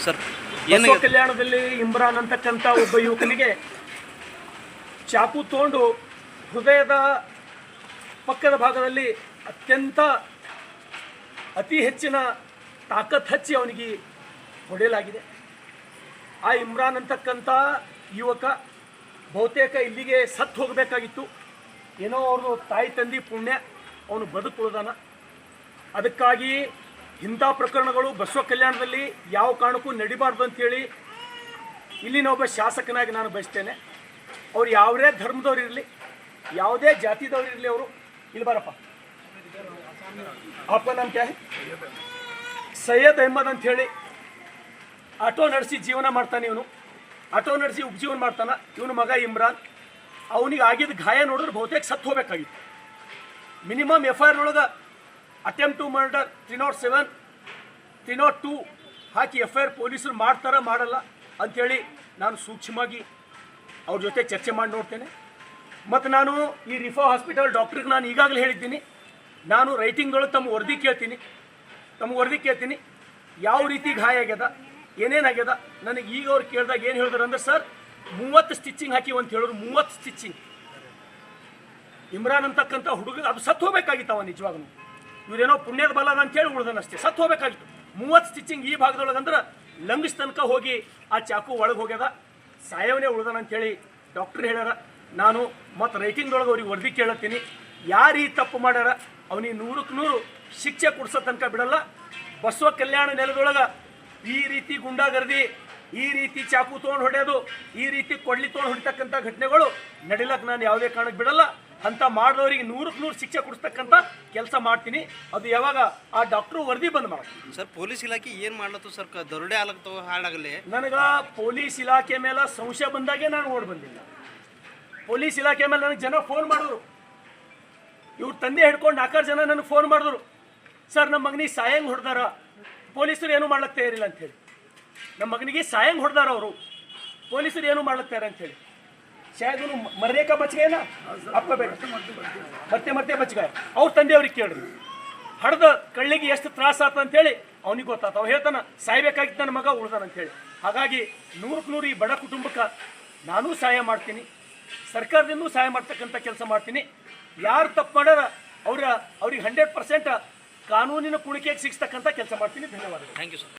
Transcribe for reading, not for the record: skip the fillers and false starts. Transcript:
Sir Basava ಕಲ್ಯಾಣದಲ್ಲಿ Imran ಅಂತಕ್ಕಂಥ ಒಬ್ಬ ಯುವಕನಿಗೆ ಚಾಕು ತಗೊಂಡು ಹೃದಯದ ಪಕ್ಕದ ಭಾಗದಲ್ಲಿ ಅತಿ ಹೆಚ್ಚಿನ ತಾಕತ್ ಹಚ್ಚಿ ಅವನಿಗೆ ಹೊಡೆಯಲಾಗಿದೆ. ಆ ಇಮ್ರಾನ್ ಅಂತಕ್ಕಂಥ ಯುವಕ ಬಹುತೇಕ ಇಲ್ಲಿಗೆ ಸತ್ತು ಹೋಗಬೇಕಾಗಿತ್ತು. ಏನೋ ಅವರು ತಾಯಿ ತಂದೆ ಪುಣ್ಯ ಅವನು ಬದುಕುಳಿದಾನ. ಅದಕ್ಕಾಗಿ ಇಂಥ ಪ್ರಕರಣಗಳು ಬಸವ ಕಲ್ಯಾಣದಲ್ಲಿ ಯಾವ ಕಾರಣಕ್ಕೂ ನಡಿಬಾರ್ದು ಅಂಥೇಳಿ ಇಲ್ಲಿನ ಒಬ್ಬ ಶಾಸಕನಾಗಿ ನಾನು ಬಯಸ್ತೇನೆ. ಅವ್ರು ಯಾವುದೇ ಧರ್ಮದವ್ರು ಇರಲಿ, ಯಾವುದೇ ಜಾತಿದವ್ರು ಇರಲಿ, ಅವರು ಇಲ್ಲಿ ಬಾರಪ್ಪ, ಅಪ್ಪ ನಮ್ಮ ಕ್ಯಾ ಸೈಯದ್ ಅಹ್ಮದ್ ಅಂಥೇಳಿ ಆಟೋ ನಡೆಸಿ ಜೀವನ ಮಾಡ್ತಾನೆ. ಇವನು ಆಟೋ ನಡೆಸಿ ಉಪಜೀವನ ಮಾಡ್ತಾನೆ. ಇವನ ಮಗ ಇಮ್ರಾನ್, ಅವನಿಗೆ ಆಗಿದ್ದ ಗಾಯ ನೋಡಿದ್ರೆ ಬಹುತೇಕ ಸತ್ತು ಹೋಗಬೇಕಾಗಿತ್ತು. ಮಿನಿಮಮ್ FIR ಒಳಗೆ ಅಟೆಂಪ್ಟ್ ಟು ಮರ್ಡರ್ 307 302 ಹಾಕಿ FIR ಪೊಲೀಸರು ಮಾಡ್ತಾರ ಮಾಡಲ್ಲ ಅಂಥೇಳಿ ನಾನು ಸೂಕ್ಷ್ಮವಾಗಿ ಅವ್ರ ಜೊತೆ ಚರ್ಚೆ ಮಾಡಿ ನೋಡ್ತೇನೆ. ಮತ್ತು ನಾನು ಈ ರಿಫಾ ಹಾಸ್ಪಿಟಲ್ ಡಾಕ್ಟ್ರಿಗೆ ನಾನು ಈಗಾಗಲೇ ಹೇಳಿದ್ದೀನಿ, ನಾನು ರೈಟಿಂಗ್ದೊಳಗೆ ತಮ್ಮ ವರದಿ ಕೇಳ್ತೀನಿ, ಯಾವ ರೀತಿ ಗಾಯ ಆಗ್ಯದ, ಏನೇನಾಗ್ಯದ. ನನಗೆ ಈಗ ಅವ್ರು ಕೇಳಿದಾಗ ಏನು ಹೇಳಿದ್ರು ಅಂದ್ರೆ, ಸರ್ 30 ಸ್ಟಿಚಿಂಗ್ ಹಾಕಿ ಅಂತ ಹೇಳಿದ್ರು. 30 ಸ್ಟಿಚಿಂಗ್. ಇಮ್ರಾನ್ ಅಂತಕ್ಕಂಥ ಹುಡುಗ ಅದು ಸತ್ತು ಹೋಗಬೇಕಾಗಿತ್ತು. ಅವ ನಿಜವಾಗೂ ಇವರೇನೋ ಪುಣ್ಯದ ಬಲ ಅಂತೇಳಿ ಉಳ್ದನಷ್ಟೇ, ಸತ್ತು ಹೋಗಬೇಕಾಗಿತ್ತು. 30 ಸ್ಟಿಚಿಂಗ್ ಈ ಭಾಗದೊಳಗೆ ಅಂದ್ರೆ ಲಂಗ್ಸ್ ತನಕ ಹೋಗಿ ಆ ಚಾಕು ಒಳಗೆ ಹೋಗ್ಯದ, ಸಾಯವನೇ ಉಳ್ದನ ಅಂಥೇಳಿ ಡಾಕ್ಟ್ರ್ ಹೇಳ್ಯಾರ. ನಾನು ಮತ್ತು ರೈಟಿಂಗ್ದೊಳಗೆ ಅವ್ರಿಗೆ ವರದಿ ಕೇಳತ್ತೀನಿ. ಯಾರು ಈ ತಪ್ಪು ಮಾಡ್ಯಾರ ಅವನಿಗೆ 100ಕ್ಕೆ 100 ಶಿಕ್ಷೆ ಕೊಡಿಸೋ ತನಕ ಬಿಡಲ್ಲ. ಬಸವ ಕಲ್ಯಾಣ ನೆಲದೊಳಗೆ ಈ ರೀತಿ ಗುಂಡಾಗರ್ದಿ, ಈ ರೀತಿ ಚಾಕು ತೊಗೊಂಡು ಹೊಡೆಯೋದು, ಈ ರೀತಿ ಕೊಡ್ಲಿ ತೊಗೊಂಡು ಹೊಡಿತಕ್ಕಂಥ ಘಟನೆಗಳು ನಡಿಲಕ್ಕೆ ನಾನು ಯಾವುದೇ ಕಾರಣಕ್ಕೆ ಬಿಡಲ್ಲ. ಅಂತ ಮಾಡಿದವರಿಗೆ 100ಕ್ಕೆ 100 ಶಿಕ್ಷೆ ಕೊಡಿಸ್ತಕ್ಕಂಥ ಕೆಲಸ ಮಾಡ್ತೀನಿ. ಅದು ಯಾವಾಗ ಆ ಡಾಕ್ಟ್ರು ವರದಿ ಬಂದ್ ಮಾಡ್ತೀನಿ. ಸರ್ ಪೊಲೀಸ್ ಇಲಾಖೆ ಏನು ಮಾಡ್ಲತ್ತು ಸರ್? ದರೋಡೆ ಆಗ್ಲತ್ತವ ಹಾಳಾಗಲಿ. ನನಗೆ ಪೊಲೀಸ್ ಇಲಾಖೆ ಮೇಲೆ ಸಂಶಯ ಬಂದಾಗೆ ನಾನು ಓಡಿ ಬಂದಿಲ್ಲ. ಪೊಲೀಸ್ ಇಲಾಖೆ ಮೇಲೆ ನನಗೆ ಜನ ಫೋನ್ ಮಾಡಿದ್ರು. ಇವ್ರ ತಂದೆ ಹಿಡ್ಕೊಂಡು 4 ಜನ ನನಗೆ ಫೋನ್ ಮಾಡಿದ್ರು, ಸರ್ ನಮ್ಮ ಮಗನಿಗೆ ಸಾಯಂಗ್ ಹೊಡೆದಾರ, ಪೊಲೀಸರು ಏನೂ ಮಾಡ್ಲಿಕ್ಕೆ ತಯಾರಿಲ್ಲ ಅಂಥೇಳಿ. ನಮ್ಮ ಮಗನಿಗೆ ಸಾಯಂಗ್ ಹೊಡೆದಾರ ಅವರು, ಪೊಲೀಸರು ಏನೂ ಮಾಡ್ಲಿಕ್ಕೆ ತಯಾರ ಅಂಥೇಳಿ. ಶಾಯದ್ ಮರ್ರೇಕ ಬಚ್ಗೇನ ಅಪ್ಪ ಬೇಡ ಮತ್ತೆ ಬಚ್ಗಾಯ. ಅವ್ರ ತಂದೆಯವ್ರಿಗೆ ಕೇಳ್ರಿ, ಹಡ್ದ ಕಳ್ಳಿಗೆ ಎಷ್ಟು ತ್ರಾಸ ಆತ ಅಂತೇಳಿ ಅವ್ನಿಗೆ ಗೊತ್ತಾತ. ಅವ್ನು ಹೇಳ್ತಾನೆ ಸಾಯ್ಬೇಕಾಗಿತ್ತು ನನ್ನ ಮಗ ಉಳ್ದಾನ ಅಂತೇಳಿ. ಹಾಗಾಗಿ 100ಕ್ಕೆ 100 ಈ ಬಡ ಕುಟುಂಬಕ್ಕೆ ನಾನೂ ಸಹಾಯ ಮಾಡ್ತೀನಿ, ಸರ್ಕಾರದಿಂದೂ ಸಹಾಯ ಮಾಡ್ತಕ್ಕಂಥ ಕೆಲಸ ಮಾಡ್ತೀನಿ. ಯಾರು ತಪ್ಪು ಮಾಡ್ಯಾರ ಅವ್ರಿಗೆ 100% ಕಾನೂನಿನ ಕುಣಿಕೆಗೆ ಸಿಗಿಸ್ತಕ್ಕಂಥ ಕೆಲಸ ಮಾಡ್ತೀನಿ. ಧನ್ಯವಾದಗಳು. Thank you sir.